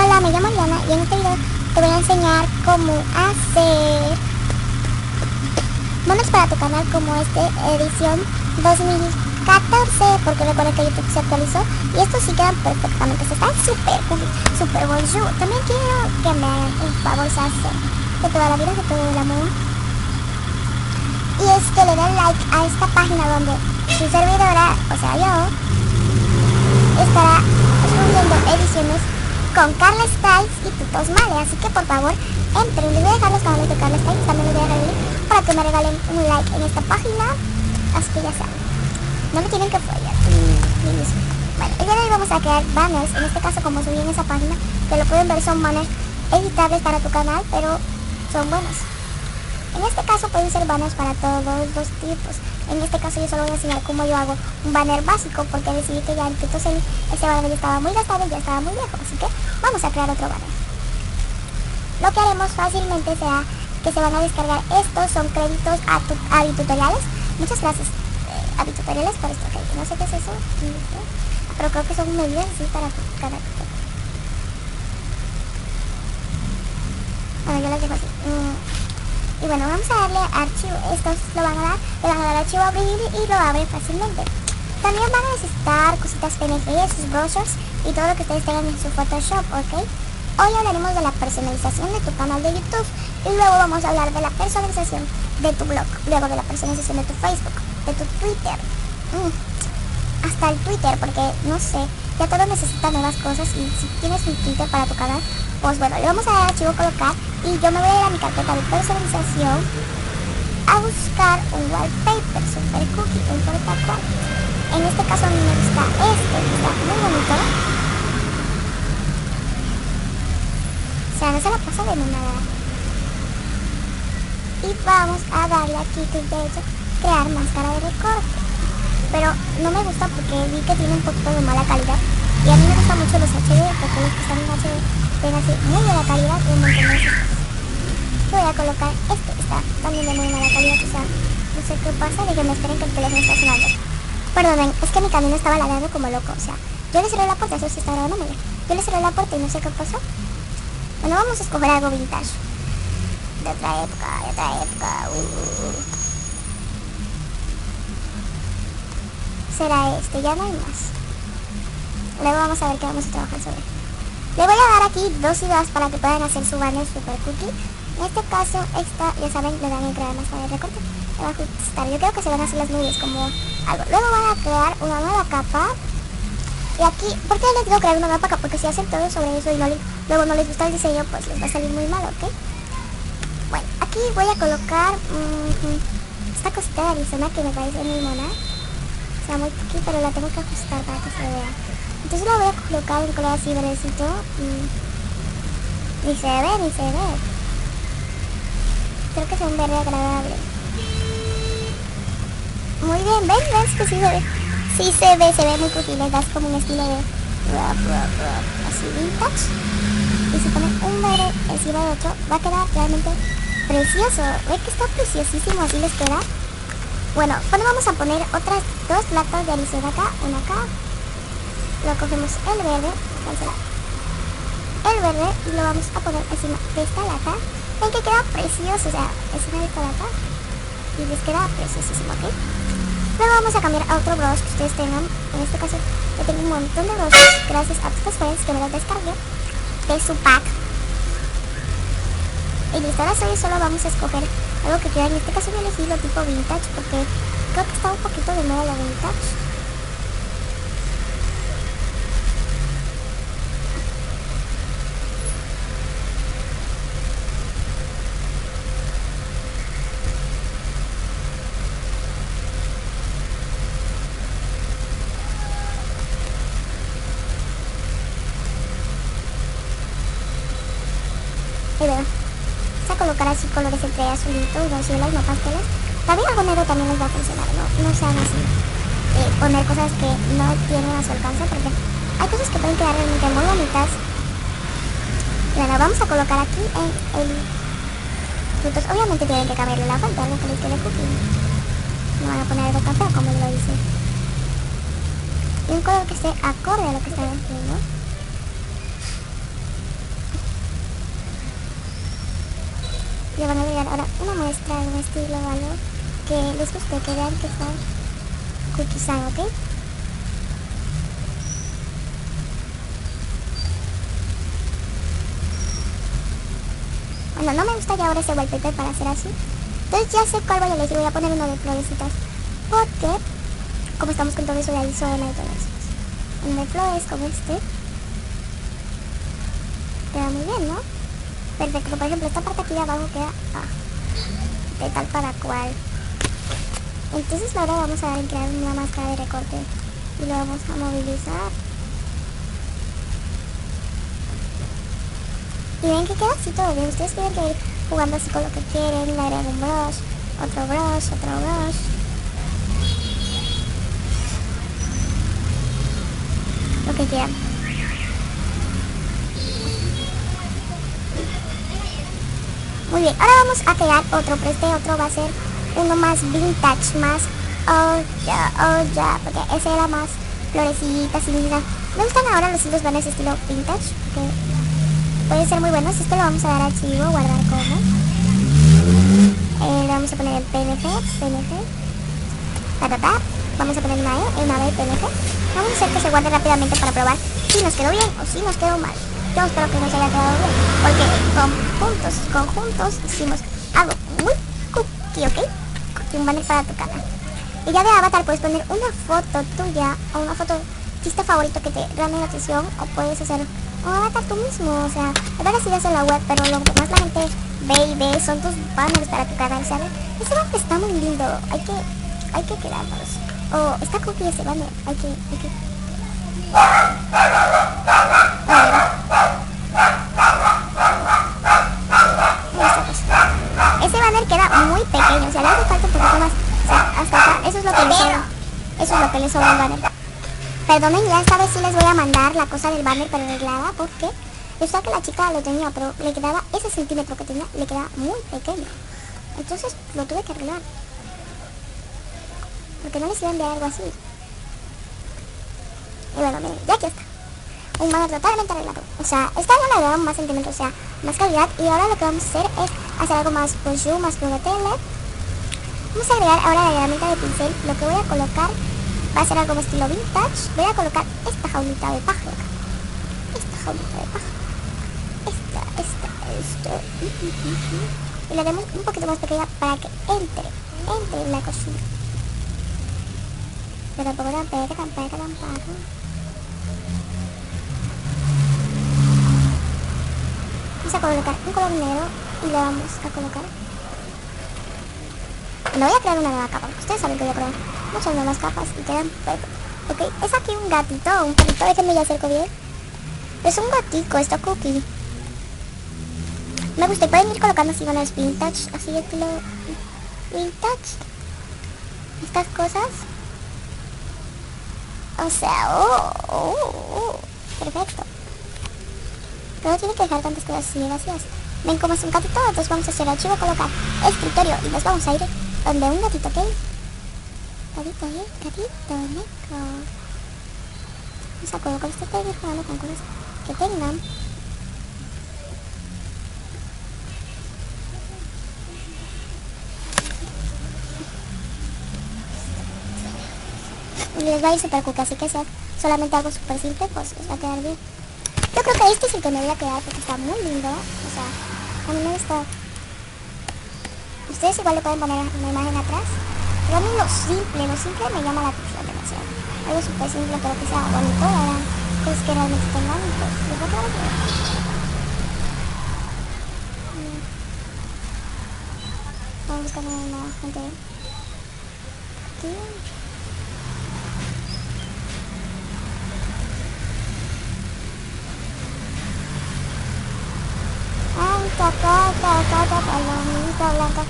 Hola, me llamo Liana y en este video te voy a enseñar cómo hacer monos para tu canal como edición 2014, porque recuerda que YouTube se actualizó y estos sí quedan perfectamente, están súper cool, súper bonjour. También quiero que me hagan un favor, de toda la vida, de todo el amor, y es que le den like a esta página donde su servidora, o sea yo, estará subiendo ediciones con Carla Styles y Tutos Male, así que por favor entren. Les voy a dejar los canales de Carla Styles, también les voy a dejar el link para que me regalen un like en esta página, así que ya saben, no me tienen que fallar. Bueno, el día de hoy vamos a crear banners, en este caso como subí en esa página, que lo pueden ver, son banners editables para tu canal, pero son buenos. En este caso pueden ser banners para todos los tipos. En este caso yo solo voy a enseñar cómo yo hago un banner básico, porque decidí que ya en TutoSeli ese banner ya estaba muy gastado y ya estaba muy viejo, así que vamos a crear otro banner. Lo que haremos fácilmente será que se van a descargar, estos son créditos a tutoriales. Muchas gracias a tutoriales por esto, okay. No sé qué es eso, pero creo que son medidas así para cada tutorial. Bueno, yo las dejo así. Y bueno, vamos a darle archivo, estos le van a dar archivo abrir y lo abre fácilmente. También van a necesitar cositas PNG, sus brochures y todo lo que ustedes tengan en su Photoshop, ¿ok? Hoy hablaremos de la personalización de tu canal de YouTube y luego vamos a hablar de la personalización de tu blog, luego de la personalización de tu Facebook, de tu Twitter, hasta el Twitter, porque no sé, ya todo necesita nuevas cosas y si tienes un Twitter para tu canal, pues bueno, le vamos a dar archivo colocar y yo me voy a ir a mi carpeta de personalización a buscar un wallpaper super cookie, no importa cuál. En este caso a mí me gusta que está muy bonito. O sea, no se la pasa de nada. Y vamos a darle aquí clic derecho, crear máscara de recorte. Pero no me gusta porque vi que tiene un poquito de mala calidad y a mí me gustan mucho los HD, porque los que están en HD tienen así muy buena calidad y un montón de cosas. Voy a colocar este, está también de muy mala calidad, o sea, no sé qué pasa, déjenme, esperen que el teléfono está sonando. Perdonen, es que mi camino estaba ladrando como loco, o sea, yo le cerré la puerta, eso sí está grabando muy bien. Yo le cerré la puerta y no sé qué pasó. Bueno, vamos a escoger algo vintage, de otra época, Será este, ya no hay más. Luego vamos a ver qué vamos a trabajar sobre. Le voy a dar aquí dos ideas para que puedan hacer su banner super cookie. En este caso, esta, ya saben, le dan en crear máscara de recorte. Le va a ajustar. Yo creo que se van a hacer las nubes como algo. Luego van a crear una nueva capa. Y aquí, ¿por qué les digo crear una nueva capa? Porque si hacen todo sobre eso y luego no les gusta el diseño, pues les va a salir muy mal, ¿ok? Bueno, aquí voy a colocar esta cosita de Arizona que me parece muy mona. O sea, muy cookie, pero la tengo que ajustar para que se vea. Entonces la voy a colocar en color así verdecito. Ni se ve. Creo que es un verde agradable. Muy bien, ¿ven? ¿Ves que sí se ve? Sí se ve muy cookie. Le das como un estilo de así vintage. Y se pone un verde encima de otro. Va a quedar realmente precioso. ¿Ven que está preciosísimo? Así les queda. Bueno, pues vamos a poner otras dos latas de Arizona acá, una acá. Lo cogemos el verde, cancelar. El verde y lo vamos a poner encima de esta lata. Ven que queda precioso, o sea, encima de esta lata. Y les queda preciosísimo, ¿ok? Luego vamos a cambiar a otro brush que ustedes tengan. En este caso yo tengo un montón de brushes gracias a Tutos Friends que me los descargué de su pack. Y listo, ahora solo vamos a escoger algo que quieran. En este caso yo elegí lo tipo vintage porque creo que está un poquito de moda la vintage. Y bueno, vamos a colocar así colores entre azulitos, rositas, no pasteles. También algo negro también les va a funcionar, no sean así. Poner cosas que no tienen a su alcance, porque hay cosas que pueden quedar realmente muy bonitas. Y bueno, vamos a colocar aquí en el frutos. Obviamente tienen que cambiarle la fuente, algo que les quede cookie. No van a poner algo tan feo como lo dice. Y un color que esté acorde a lo que están haciendo. le van a agregar ahora una muestra, un estilo o algo que les guste, que vean que son cookies, ¿ok? Bueno, no me gusta ya ahora ese wallpaper para hacer así. Entonces ya sé cuál voy a elegir. Voy a poner uno de florecitas. Porque, como estamos con todo eso de Arizona y todo eso, uno de flores como este queda muy bien, ¿no? Perfecto. Por ejemplo, esta parte aquí de abajo queda de tal para cual. Entonces ahora vamos a dar en crear una máscara de recorte y lo vamos a movilizar. Y ven que queda así todo bien. Ustedes tienen que ir jugando así con lo que quieren. Le agrego un brush, otro brush, otro brush. Lo que quieran. Muy bien, ahora vamos a crear otro, pero este otro va a ser uno más vintage, más ya, porque ese era más florecitas y linda. Me gustan ahora los hilos banners estilo vintage, que puede ser muy bueno. Si esto lo vamos a dar archivo, guardar como. Le vamos a poner el PNG, vamos a poner una B PNG. Vamos a hacer que se guarde rápidamente para probar si nos quedó bien o si nos quedó mal. Yo espero que nos haya quedado bien, porque conjuntos hicimos algo muy cookie, ¿ok? Cookie, un banner para tu canal. Y ya de avatar puedes poner una foto tuya o una foto artista favorito que te llame la atención, o puedes hacer un avatar tú mismo. O sea, es verdad si ves en la web, pero lo que más la gente ve son tus banners para tu canal, ¿sabes? Ese banner está muy lindo, hay que quedarnos. Está cookie ese banner, hay que... Ese banner queda muy pequeño, o sea, le hace falta un poquito más, o sea, hasta acá. Eso es lo que le sobra al banner. Perdonen, ya esta vez sí les voy a mandar la cosa del banner pero arreglada, porque yo sé que la chica lo tenía, pero le quedaba ese centímetro que tenía, le quedaba muy pequeño. Entonces lo tuve que arreglar, porque no les iba a enviar algo así. Y bueno, miren, ya aquí está. Un banner totalmente arreglado. O sea, esta no le da más centímetros, o sea, más calidad. Y ahora lo que vamos a hacer es hacer algo más bonjour, más prometele. Vamos a agregar ahora la herramienta de pincel. Lo que voy a colocar va a ser algo más estilo vintage. Voy a colocar esta jaulita de pájaro. Esta jaulita de pájaro. Esta. Y la demos un poquito más pequeña para que entre en la cocina. Pero tampoco tampoco. Vamos a colocar un color negro y le vamos a colocar. No voy a crear una nueva capa, porque ustedes saben que voy a crear muchas nuevas capas y quedan perfectas. Ok, es aquí un perrito, déjenme ya acerco bien. Es un gatico, esto cookie. Me gusta, pueden ir colocando así banners vintage, así estilo vintage. Estas cosas. O sea, perfecto. Pero tiene que dejar tantas cosas así, gracias. Ven como es un gatito, entonces vamos a hacer archivo, colocar escritorio y nos vamos a ir donde un gatito, ¿ok? Gatito, neko. Vamos a colocar este tema jugando con cosas que tengan. Y les va a ir súper cool, así que si es solamente algo súper simple, pues les va a quedar bien. Yo creo que este es el que me voy a quedar porque está muy lindo. O sea, a mí me gusta. Ustedes igual le pueden poner una imagen atrás. Pero a mí lo simple me llama la atención demasiado. Algo súper simple pero que sea bonito. Ahora, pues que realmente tengan, pues les va a quedar bien. Vamos a buscar una gente aquí. Canta, palomita blanca,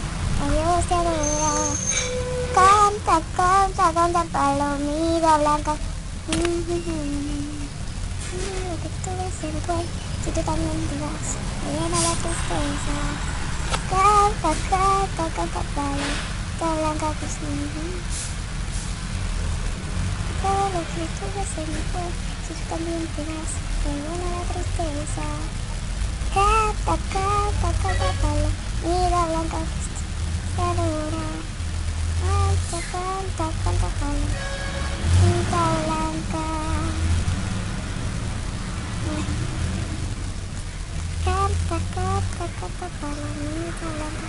adiós te adora. Canta, palomita blanca. Lo que tú ves en fue, si tú también te vas, me llena la tristeza. Canta, palomita blanca, pues todo lo que tú ves en fue, si tú también te vas, me llena la tristeza. Canta, palomita blanca, se adora. Ay, se canta palomita blanca. Canta palomita blanca.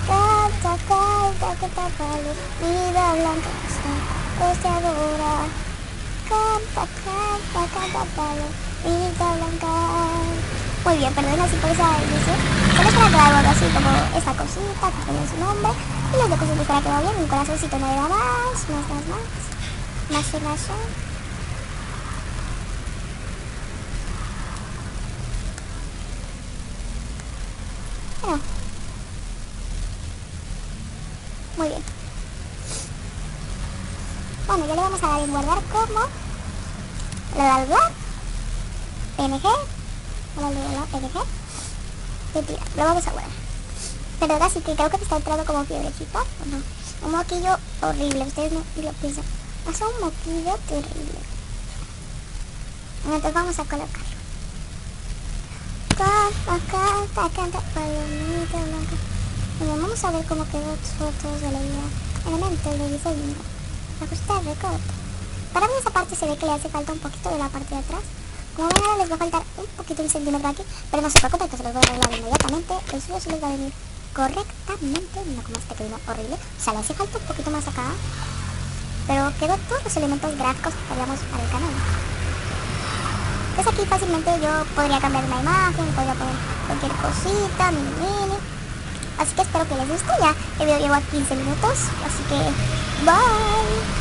Canta palomita blanca, se adora. Canta palomita blanca. Muy bien, perdón así por esa edición. Solo para que haga algo así como esta cosita que tiene su nombre. Y las dos cositas para que va bien. Un corazoncito nada más. Más. Bueno. Muy bien. Bueno, ya le vamos a dar en guardar como bla PNG. PNG. Mentira, lo vamos a guardar. Pero ahora sí que creo que me está entrando como fiebrecita, ¿o no? Un moquillo horrible, ustedes no lo piensan. Es un moquillo terrible. Entonces vamos a colocarlo. Canta palomita blanca. Bien, vamos a ver cómo quedó fotos de la idea. Elementos de diseño. Ajustar recorte. Para mí esa parte se ve que le hace falta un poquito de la parte de atrás. Como ven ahora les va a faltar un poquito un centímetro aquí, pero no se preocupen que se los voy a arreglar inmediatamente. El suyo se les va a venir correctamente, no como este que vino horrible. O sea, le hace falta un poquito más acá, pero quedó todos los elementos gráficos que queríamos para el canal. Entonces aquí fácilmente yo podría cambiar una imagen, podría poner cualquier cosita, mini. Así que espero que les guste. Ya el video llevo a 15 minutos, así que bye.